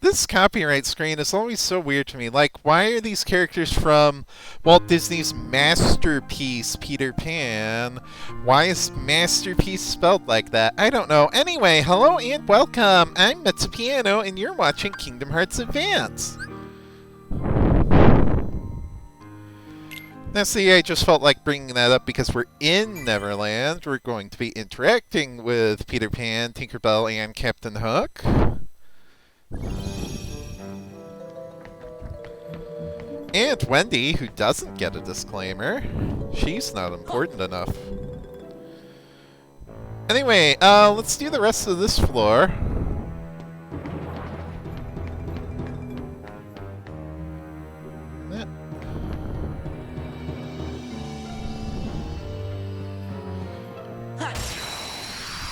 This copyright screen is always so weird to me. Like, why are these characters from Walt Disney's masterpiece, Peter Pan? Why is masterpiece spelled like that? I don't know. Anyway, hello and welcome. I'm Metsupiano, and you're watching Kingdom Hearts Advance. Now, see, I just felt like bringing that up because we're in Neverland. We're going to be interacting with Peter Pan, Tinkerbell, and Captain Hook. And Wendy, who doesn't get a disclaimer. She's not important enough. Anyway, let's do the rest of this floor.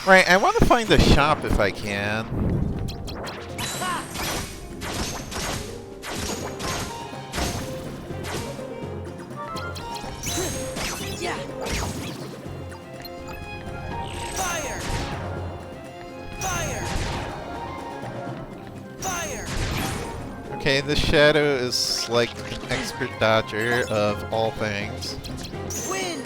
Right, I want to find a shop if I can. Fire! Fire! Fire! Okay, this Shadow is like an expert dodger of all things. Wind!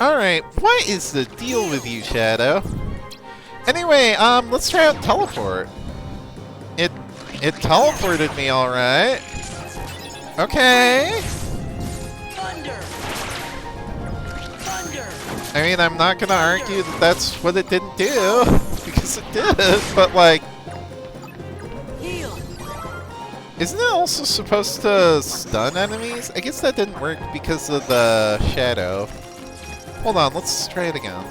Alright, what is the deal with you, Shadow? Anyway, let's try out teleport. It teleported me, alright. Okay. Thunder! Thunder! I mean, I'm not gonna argue that that's what it didn't do, because it did, but like... Heal! Isn't it also supposed to stun enemies? I guess that didn't work because of the Shadow. Hold on, let's try it again.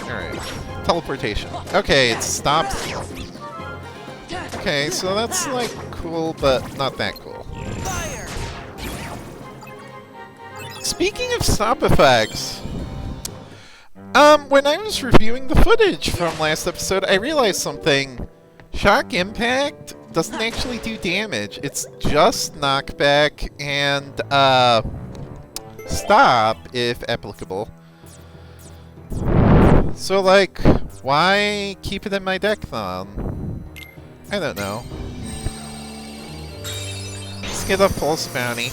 Alright. Teleportation. Okay, it stopped. Okay, so that's like cool, but not that cool. Fire! Speaking of stop effects, when I was reviewing the footage from last episode, I realized something. Shock Impact doesn't actually do damage. It's just knockback and stop, if applicable. So, like, why keep it in my deck then? I don't know. Let's get a Pulse Bounty.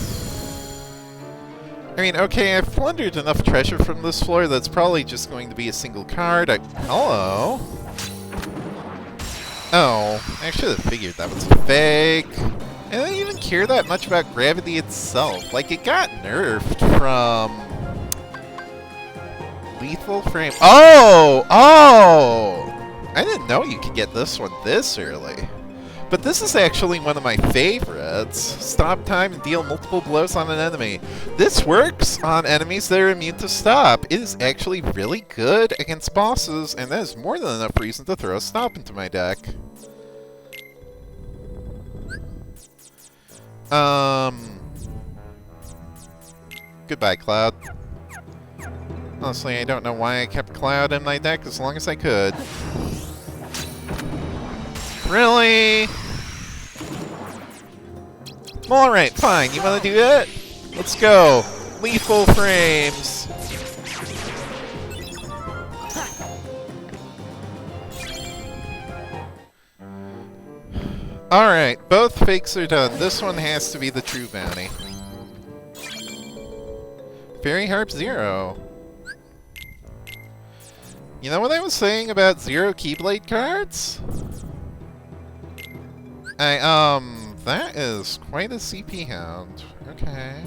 I mean, okay, I've plundered enough treasure from this floor that's probably just going to be a single card. Hello? Oh, I should have figured that was fake. I don't even care that much about gravity itself. Like, it got nerfed from... Lethal Frame. Oh! Oh! I didn't know you could get this one this early. But this is actually one of my favorites. Stop time and deal multiple blows on an enemy. This works on enemies that are immune to stop. It is actually really good against bosses, and that is more than enough reason to throw a stop into my deck. Goodbye, Cloud. Honestly, I don't know why I kept Cloud in my deck as long as I could. Really? Alright, fine. You wanna do that? Let's go. Lethal Frames. Alright, both fakes are done. This one has to be the true bounty. Fairy Harp 0. You know what I was saying about 0 Keyblade cards? That is quite a CP hound. Okay.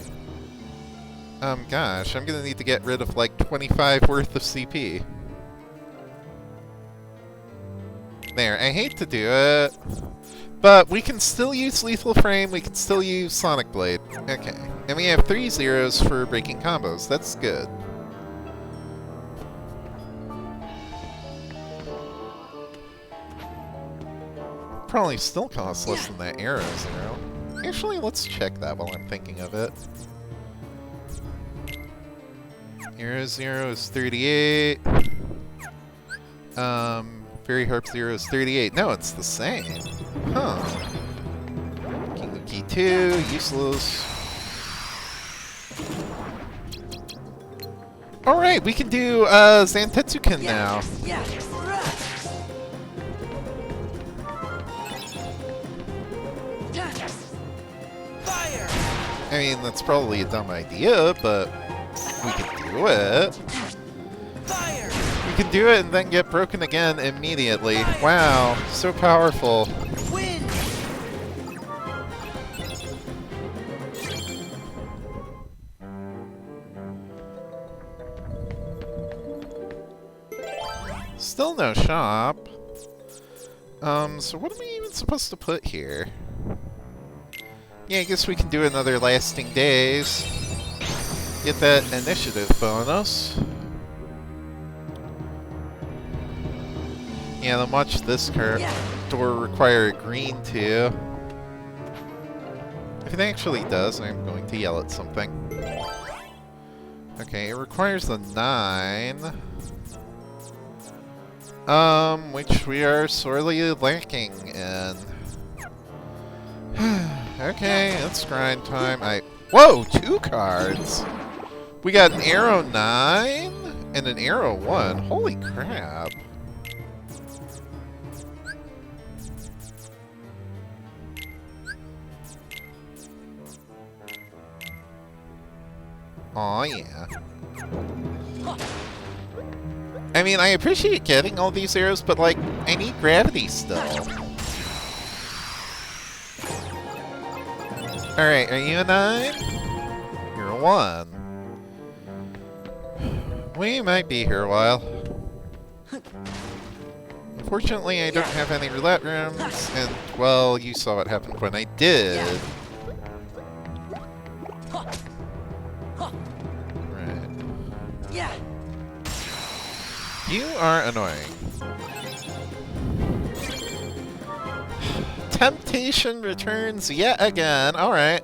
Gosh, I'm gonna need to get rid of like 25 worth of CP. There, I hate to do it. But we can still use Lethal Frame, we can still use Sonic Blade. Okay. And we have 3 zeros for breaking combos. That's good. Probably still costs less than that Arrow Zero. Actually, let's check that while I'm thinking of it. Arrow Zero is 38. Fairy Harp Zero is 38. No, it's the same. Huh. King of Key 2, useless. Alright, we can do Zantetsuken now. Yeah. Fire. I mean, that's probably a dumb idea, but we can do it. Fire. We can do it and then get broken again immediately. Wow, so powerful. Wind. Still no shop. So what am I even supposed to put here? Yeah, I guess we can do another lasting days. Get that initiative bonus. Yeah, then watch this door require a green too. If it actually does, I'm going to yell at something. Okay, it requires a 9. Which we are sorely lacking in. Okay, it's grind time. Whoa, 2 cards! We got an arrow 9 and an arrow 1. Holy crap. Aw, yeah. I mean, I appreciate getting all these arrows, but, like, I need gravity still. Alright, are you a 9? You're a 1. We might be here a while. Unfortunately, I don't have any roulette rooms, and, well, you saw what happened when I did. Right. Yeah. You are annoying. Temptation returns yet again. Alright.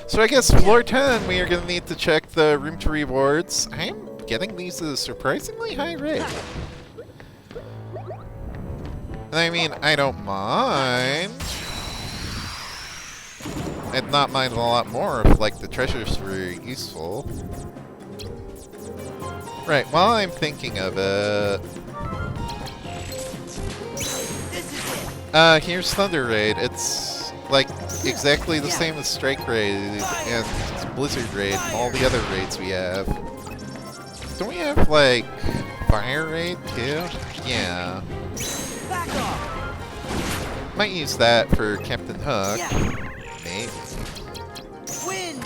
So I guess floor 10, we are going to need to check the room to rewards. I'm getting these at a surprisingly high rate. And I mean, I don't mind. I'd not mind a lot more if, like, the treasures were useful. Right, while I'm thinking of it... here's Thunder Raid. It's, like, exactly the same as Strike Raid and Blizzard Raid and all the other raids we have. Don't we have, like, Fire Raid, too? Yeah. Back off. Might use that for Captain Hook. Maybe. Wind.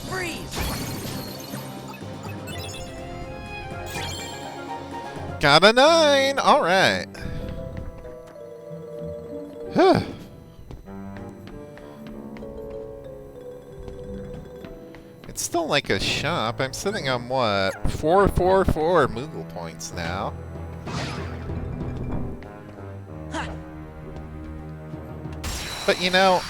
Freeze. Got a 9! Alright. It's still like a shop. I'm sitting on what? 444 Moogle points now. But you know...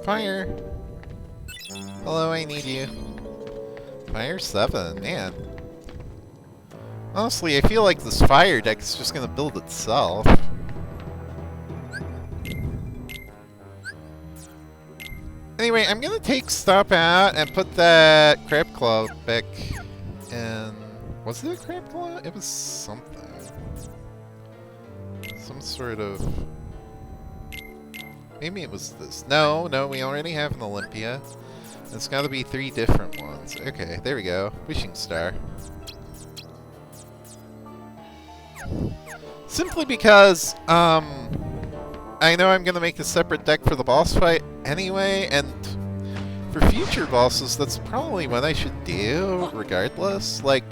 Fire. Hello, I need you. Fire 7, man. Honestly, I feel like this fire deck is just gonna build itself. Anyway, I'm gonna take Stop Out and put that Crab Claw back in... Was it a Crab Claw? It was something. Some sort of... Maybe it was this. No, we already have an Olympia. It's gotta be 3 different ones. Okay, there we go. Wishing Star. Simply because, I know I'm gonna make a separate deck for the boss fight anyway, and for future bosses, that's probably what I should do, regardless. Like,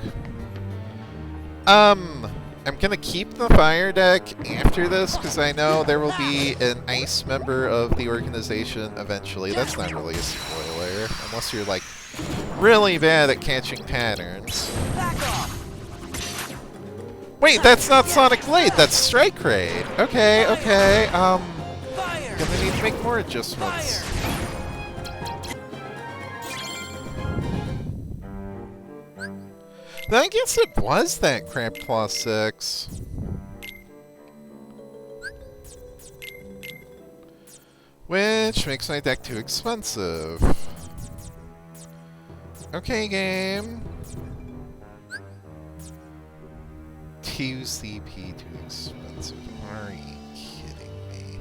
I'm gonna keep the fire deck after this, because I know there will be an ice member of the organization eventually. That's not really a spoiler, unless you're, like, really bad at catching patterns. Back off. Wait, that's not Sonic Blade, that's Strike Raid. Okay, Fire. gonna need to make more adjustments. Then I guess it was that Crab Claw 6. Which makes my deck too expensive. Okay, game. 2 CP too expensive. Are you kidding me?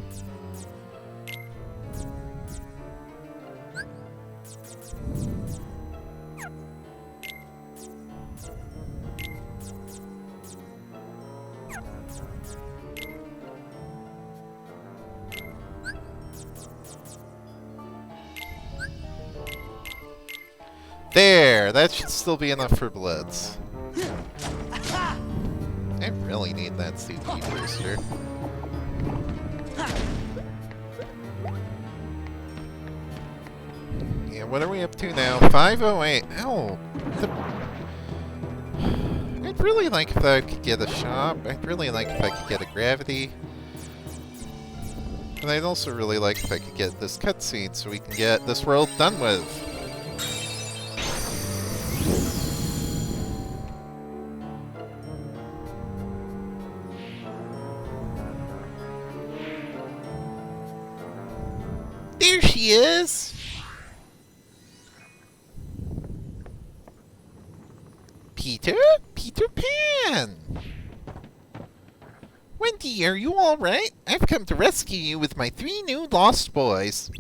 There! That should still be enough for Blitz. I really need that CP booster. Yeah, what are we up to now? 508. Ow! I'd really like if I could get a shop. I'd really like if I could get a gravity. And I'd also really like if I could get this cutscene so we can get this world done with. There she is! Peter? Peter Pan! Wendy, are you alright? I've come to rescue you with my 3 new lost boys.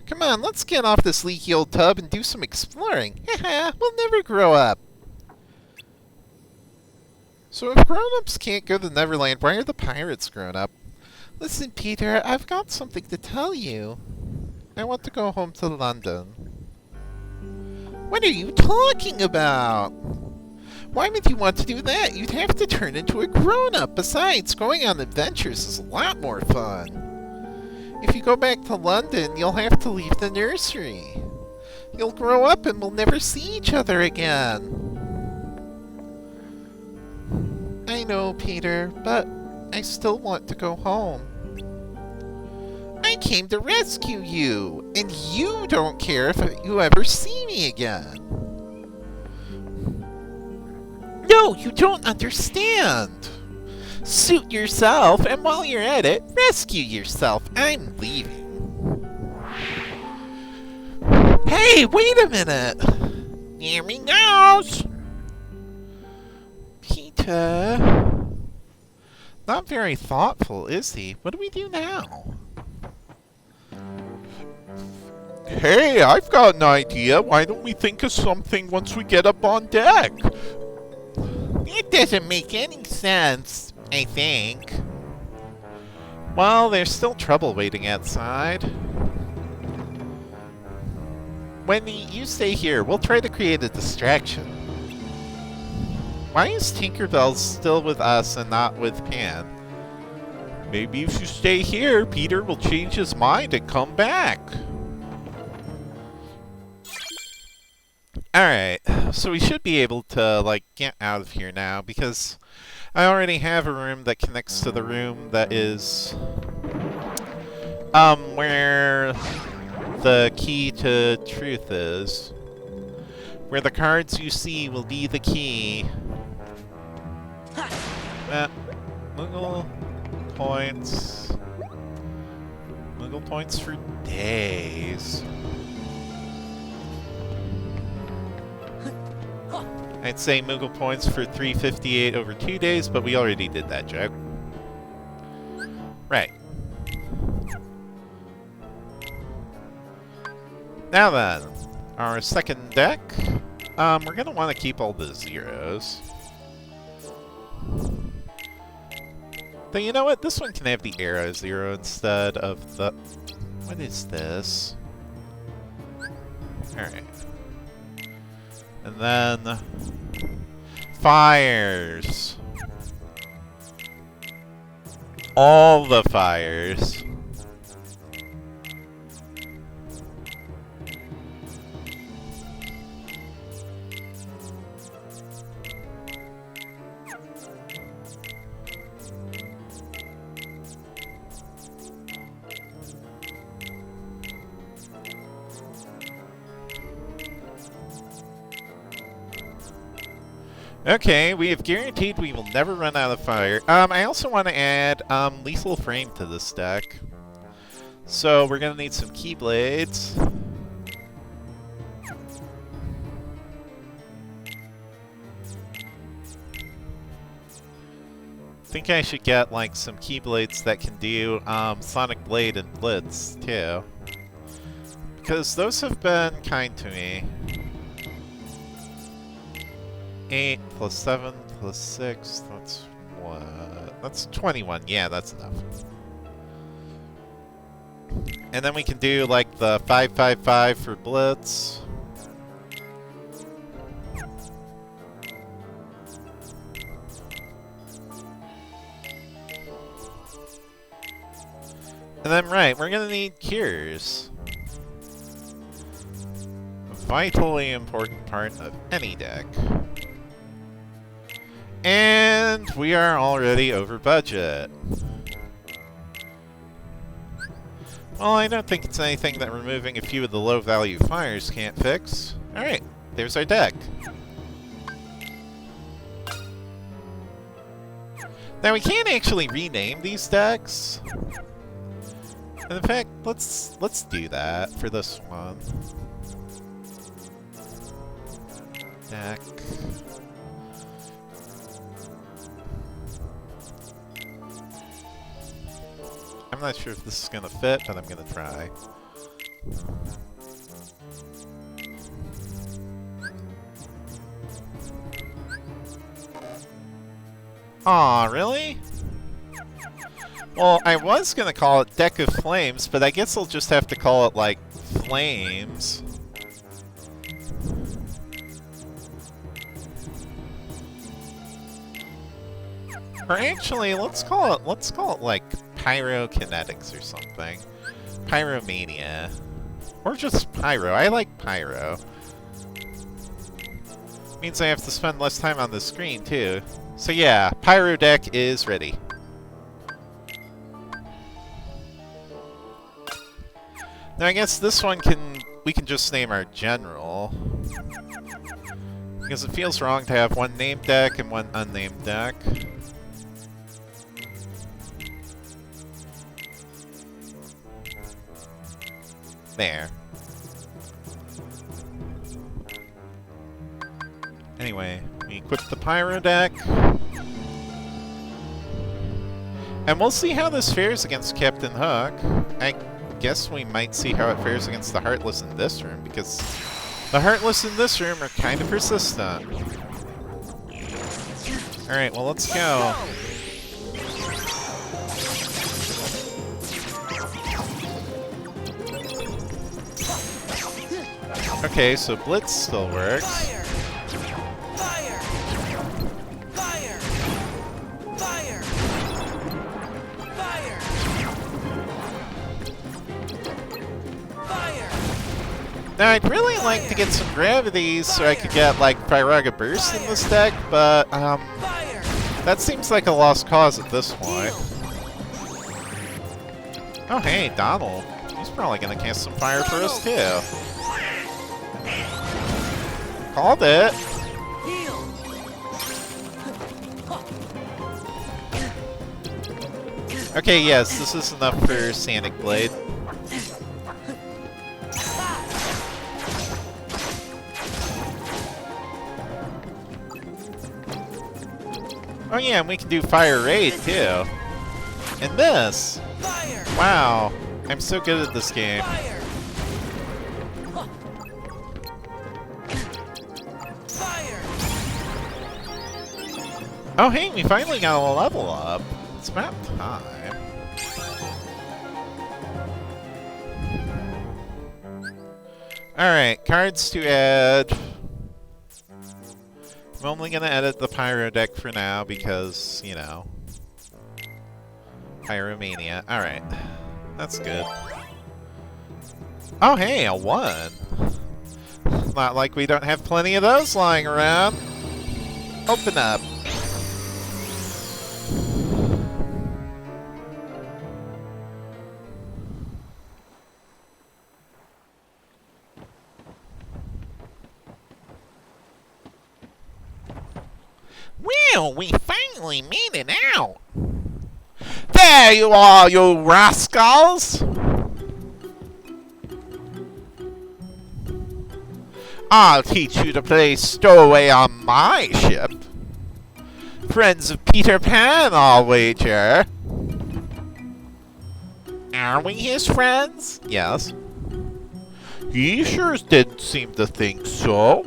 Come on, let's get off this leaky old tub and do some exploring. Haha, we'll never grow up. So if grown-ups can't go to Neverland, why are the pirates grown up? Listen, Peter, I've got something to tell you. I want to go home to London. What are you talking about? Why would you want to do that? You'd have to turn into a grown-up. Besides, going on adventures is a lot more fun. If you go back to London, you'll have to leave the nursery. You'll grow up and we'll never see each other again. I know, Peter, but I still want to go home. I came to rescue you, and you don't care if you ever see me again. No, you don't understand. Suit yourself, and while you're at it, rescue yourself. I'm leaving. Hey, wait a minute. Here he goes. Peter. Not very thoughtful, is he? What do we do now? Hey, I've got an idea. Why don't we think of something once we get up on deck? It doesn't make any sense, I think. Well, there's still trouble waiting outside. Wendy, you stay here. We'll try to create a distraction. Why is Tinkerbell still with us and not with Pan? Maybe if you stay here, Peter will change his mind and come back. Alright, so we should be able to, like, get out of here now, because I already have a room that connects to the room that is, where the key to truth is. Where the cards you see will be the key. Moogle points. Moogle points for days. I'd say Moogle points for 358 over 2 days, but we already did that joke. Right. Now then, our second deck. We're going to want to keep all the zeros. Though you know what? This one can have the arrow 0 instead of the... What is this? Alright. And then... Fires! All the fires. Okay, we have guaranteed we will never run out of fire. I also want to add lethal frame to this deck. So we're gonna need some keyblades. I think I should get like some keyblades that can do Sonic Blade and Blitz too, because those have been kind to me. 8 plus 7 plus 6, that's what? That's 21, yeah, that's enough. And then we can do like the 555 for Blitz. And then, right, we're gonna need cures. A vitally important part of any deck. And we are already over budget. Well, I don't think it's anything that removing a few of the low-value fires can't fix. Alright, there's our deck. Now, we can't actually rename these decks. And in fact, let's do that for this one. Deck. I'm not sure if this is gonna fit, but I'm gonna try. Aw, really? Well, I was gonna call it Deck of Flames, but I guess I'll just have to call it, like, Flames. Or actually, let's call it, like, Pyrokinetics or something. Pyromania. Or just Pyro. I like Pyro. Means I have to spend less time on the screen, too. So yeah, Pyro deck is ready. Now I guess this one we can just name our general. Because it feels wrong to have one named deck and one unnamed deck. There. Anyway, we equip the Pyro deck. And we'll see how this fares against Captain Hook. I guess we might see how it fares against the Heartless in this room, because the Heartless in this room are kind of persistent. Alright, well, let's go. Okay, so Blitz still works. Fire! Fire! Fire! Fire! Fire! Fire! Now, I'd really like to get some gravities so I could get, like, Pyraga Burst in this deck, but, Fire! that seems like a lost cause at this point. Oh, hey, Donald. He's probably gonna cast some fire for us, too. Called it. Heal! Okay, yes, this is enough for Sonic Blade. Oh yeah, and we can do Fire Raid, too. And this! Fire! Wow, I'm so good at this game. Fire! Fire! Oh hey, we finally got a level up. It's about time. Alright, cards to add. I'm only gonna edit the Pyro deck for now because, you know, Pyromania. Alright, that's good. Oh hey, a 1. Not like we don't have plenty of those lying around. Open up. Well, we finally made it out. There you are, you rascals! I'll teach you to play stowaway on my ship. Friends of Peter Pan, I'll wager. Are we his friends? Yes. He sure didn't seem to think so.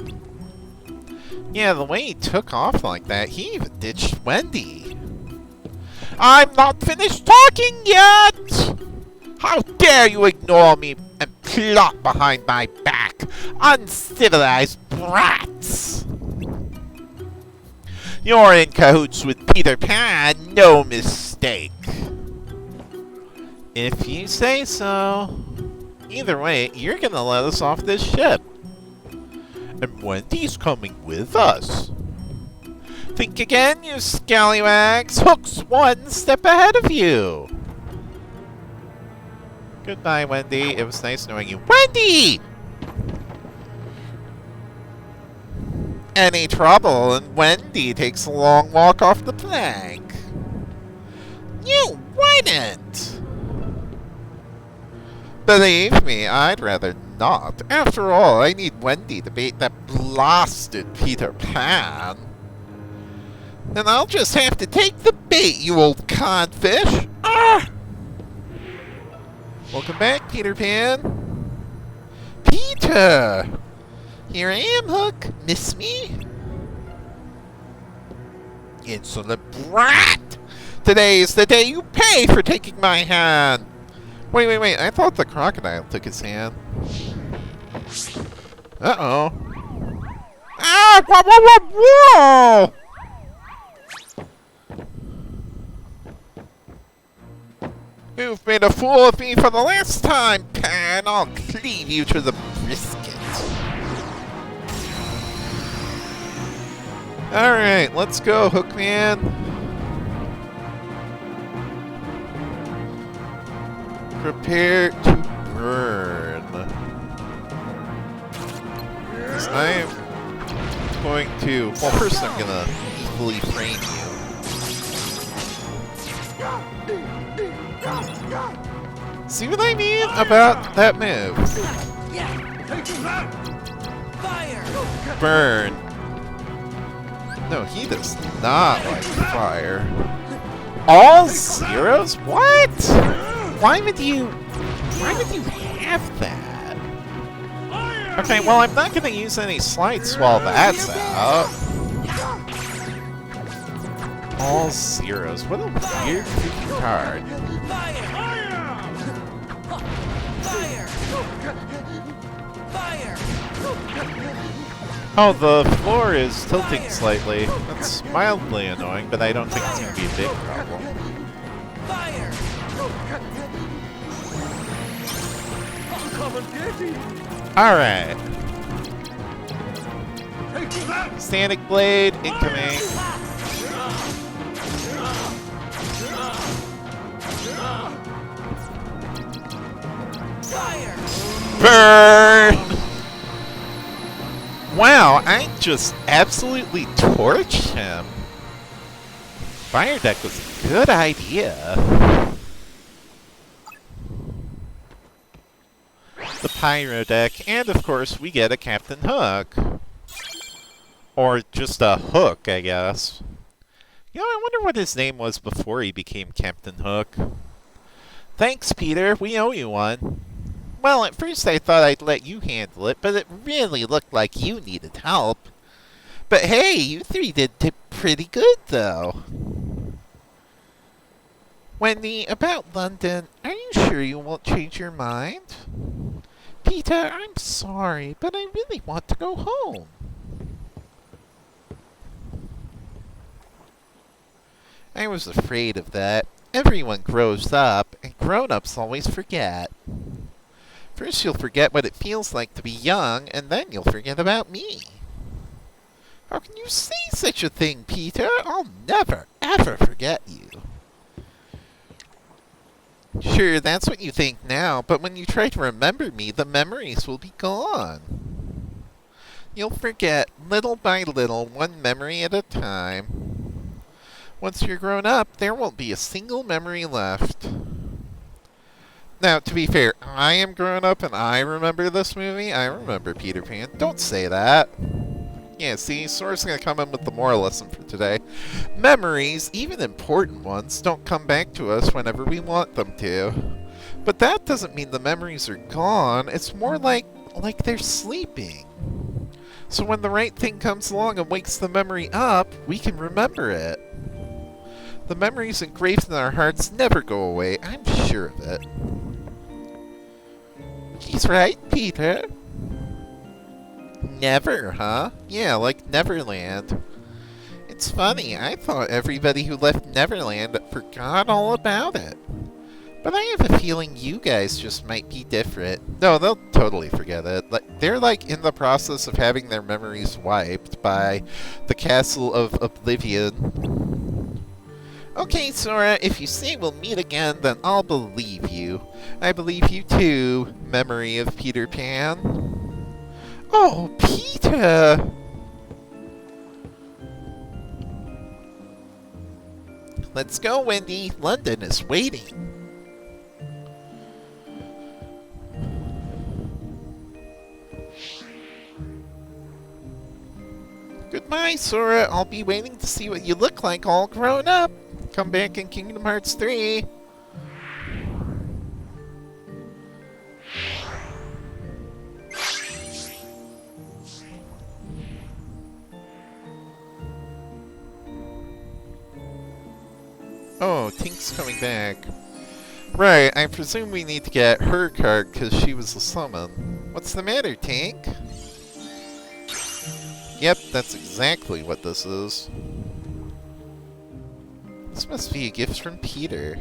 Yeah, the way he took off like that, he even ditched Wendy. I'm not finished talking yet! How dare you ignore me and plot behind my back, uncivilized brats! You're in cahoots with Peter Pan, no mistake. If you say so. Either way, you're gonna let us off this ship. And Wendy's coming with us. Think again, you scallywags. Hook's one step ahead of you. Goodbye, Wendy. It was nice knowing you. Wendy! Any trouble, and Wendy takes a long walk off the plank. You wouldn't! Believe me, I'd rather not. After all, I need Wendy to bait that blasted Peter Pan. And I'll just have to take the bait, you old codfish. Ah! Welcome back, Peter Pan. Peter! Here I am, Hook. Miss me? Insolent brat! Today's the day you pay for taking my hand. Wait. I thought the crocodile took his hand. Uh-oh. Ah! Whoa! You've made a fool of me for the last time, Pan. I'll cleave you to the brisket. Alright, let's go, Hookman. Prepare to burn. I'm going to... Well, first I'm gonna equally frame you. See what I mean about that move? Fire! Burn. No, he does not like fire. All zeros? What? Why would you have that? Okay, well, I'm not gonna use any slights while that's out. All zeros. What a weird freaking card. Fire! Oh, the floor is tilting slightly. That's mildly annoying, but I don't think it's gonna be a big problem. Fire! Alright. Static Blade incoming. Fire! Burn! Wow, I just absolutely torched him. Fire deck was a good idea. The Pyro deck, and of course we get a Captain Hook. Or just a Hook, I guess. You know, I wonder what his name was before he became Captain Hook. Thanks, Peter. We owe you one. Well, at first I thought I'd let you handle it, but it really looked like you needed help. But hey, you three did pretty good, though. Wendy, about London, are you sure you won't change your mind? Peter, I'm sorry, but I really want to go home. I was afraid of that. Everyone grows up, and grown-ups always forget. First you'll forget what it feels like to be young, and then you'll forget about me. How can you say such a thing, Peter? I'll never, ever forget you. Sure, that's what you think now, but when you try to remember me, the memories will be gone. You'll forget, little by little, one memory at a time. Once you're grown up, there won't be a single memory left. Now, to be fair, I am grown up and I remember this movie. I remember Peter Pan. Don't say that. Yeah, see, Sora's gonna come in with the moral lesson for today. Memories, even important ones, don't come back to us whenever we want them to. But that doesn't mean the memories are gone. It's more like they're sleeping. So when the right thing comes along and wakes the memory up, we can remember it. The memories engraved in our hearts never go away. I'm sure of it. He's right, Peter. Never, huh? Yeah, like Neverland. It's funny, I thought everybody who left Neverland forgot all about it. But I have a feeling you guys just might be different. No, they'll totally forget it. They're like in the process of having their memories wiped by the Castle of Oblivion. Okay, Sora, if you say we'll meet again, then I'll believe you. I believe you too, memory of Peter Pan. Oh, Peter! Let's go, Wendy. London is waiting. Goodbye, Sora. I'll be waiting to see what you look like all grown up. Come back in Kingdom Hearts 3. Oh, Tink's coming back. Right, I presume we need to get her card because she was the summon. What's the matter, Tink? Yep, that's exactly what this is. This must be a gift from Peter.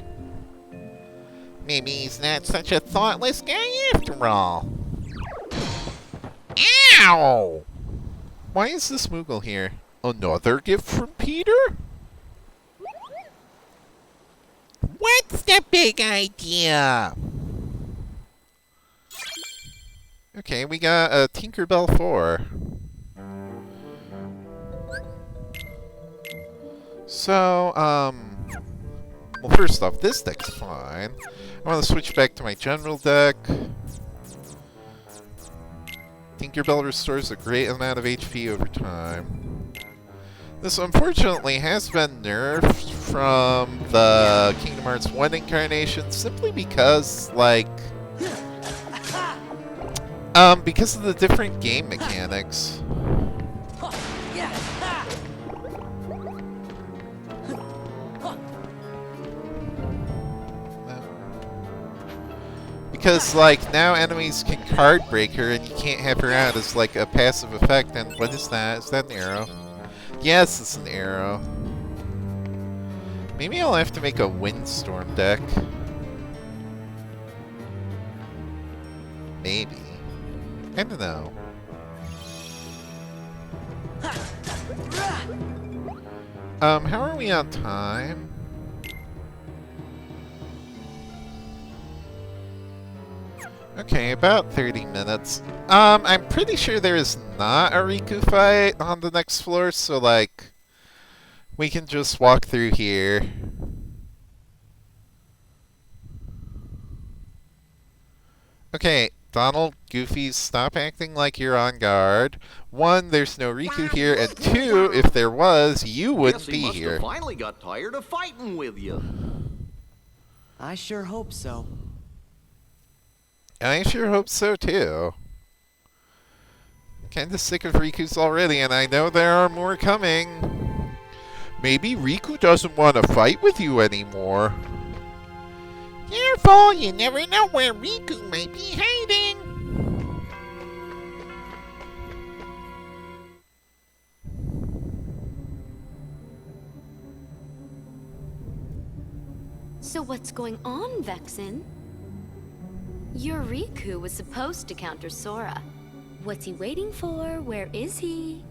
Maybe he's not such a thoughtless guy after all. Ow! Why is this Moogle here? Another gift from Peter? What's the big idea? Okay, we got a Tinkerbell 4. So, well, first off, this deck's fine. I want to switch back to my general deck. Tinkerbell restores a great amount of HP over time. This, unfortunately, has been nerfed from the Kingdom Hearts 1 incarnation simply because, like, because of the different game mechanics. Because, like, now enemies can card break her and you can't have her out as, like, a passive effect. And what is that? Is that an arrow? Yes, it's an arrow. Maybe I'll have to make a Windstorm deck. Maybe. I don't know. How are we on time? Okay, about 30 minutes. I'm pretty sure there is not a Riku fight on the next floor, so, like, we can just walk through here. Okay, Donald, Goofy, stop acting like you're on guard. 1, there's no Riku here, and 2, if there was, you wouldn't be here. Finally got tired of fighting with you. I sure hope so. I sure hope so, too. Kinda sick of Riku's already, and I know there are more coming. Maybe Riku doesn't want to fight with you anymore. Careful, you never know where Riku might be hiding. So what's going on, Vexen? Your Riku was supposed to counter Sora. What's he waiting for? Where is he?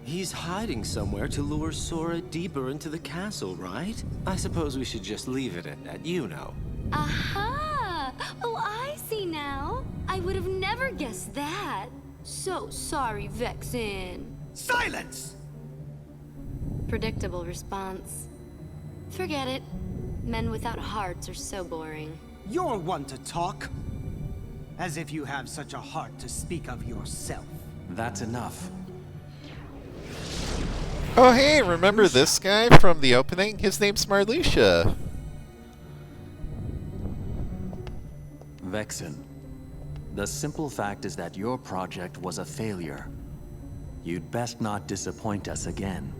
He's hiding somewhere to lure Sora deeper into the castle, right? I suppose we should just leave it at that, you know. Aha! Oh, I see now. I would have never guessed that. So sorry, Vexen. Silence! Predictable response. Forget it. Men without hearts are so boring. You're one to talk. As if you have such a heart to speak of yourself. That's enough. Oh, hey, remember this guy from the opening? His name's Marluxia. Vexen, the simple fact is that your project was a failure. You'd best not disappoint us again.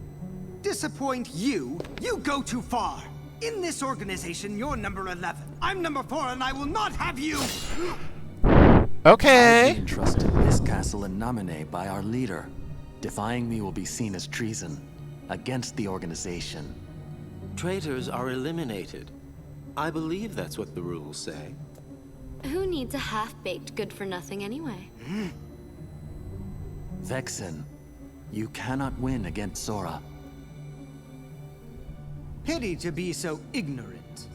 Disappoint you? You go too far. In this organization, you're number 11. I'm number 4, and I will not have you! Okay. I've been entrusted this castle in Namine by our leader. Defying me will be seen as treason against the organization. Traitors are eliminated. I believe that's what the rules say. Who needs a half-baked good-for-nothing anyway? Vexen, you cannot win against Sora. Pity to be so ignorant.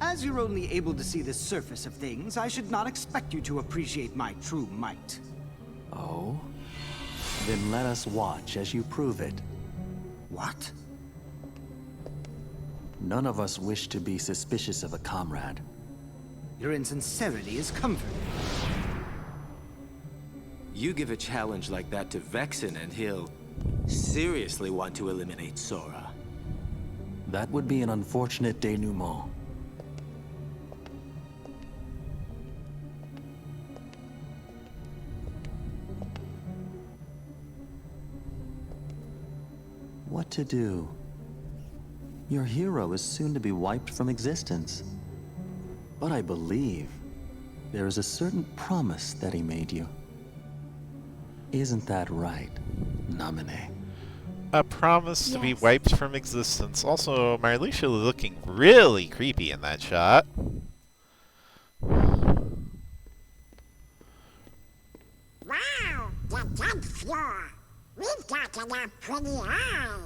As you're only able to see the surface of things, I should not expect you to appreciate my true might. Oh? Then let us watch as you prove it. What? None of us wish to be suspicious of a comrade. Your insincerity is comforting. You give a challenge like that to Vexen and he'll seriously want to eliminate Sora. That would be an unfortunate denouement. What to do? Your hero is soon to be wiped from existence. But I believe there is a certain promise that he made you. Isn't that right, Namine? A promise to be Yes. wiped from existence. Also, Marluxia looking really creepy in that shot. Wow, the 10th floor. We've got to that pretty high.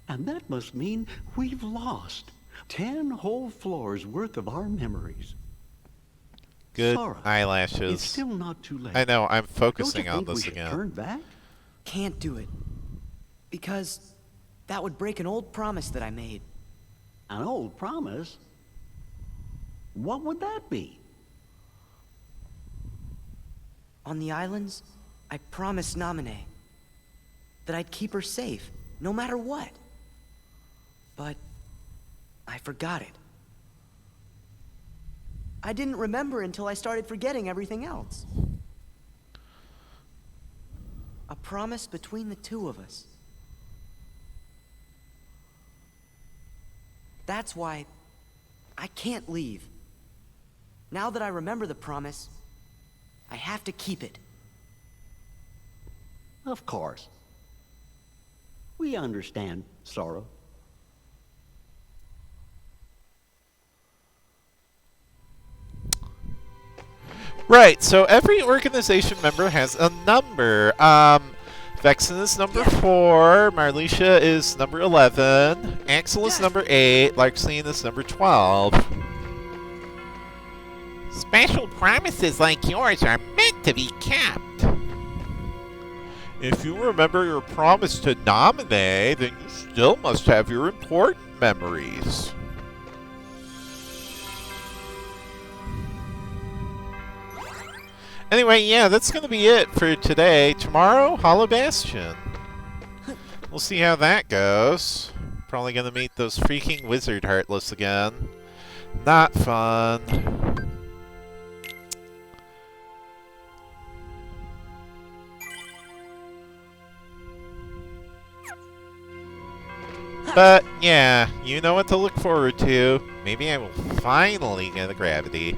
And that must mean we've lost 10 whole floors worth of our memories. Good Sora, eyelashes. it's still not too late. I know, I'm Don't focusing you on think we this should again. turn back? Can't do it. Because that would break an old promise that I made. An old promise? What would that be? On the islands, I promised Namine that I'd keep her safe, no matter what. But I forgot it. I didn't remember until I started forgetting everything else. A promise between the two of us. That's why I can't leave. Now that I remember the promise, I have to keep it. Of course. We understand, Sora. Right, so every organization member has a number. Vexen is number 4, Marluxia is number 11, Axel is number 8, Larxene is number 12. Special promises like yours are meant to be kept. If you remember your promise to nominate, then you still must have your important memories. Anyway, yeah, that's going to be it for today. Tomorrow, Hollow Bastion. We'll see how that goes. Probably going to meet those freaking Wizard Heartless again. Not fun. But, yeah, you know what to look forward to. Maybe I will finally get a gravity.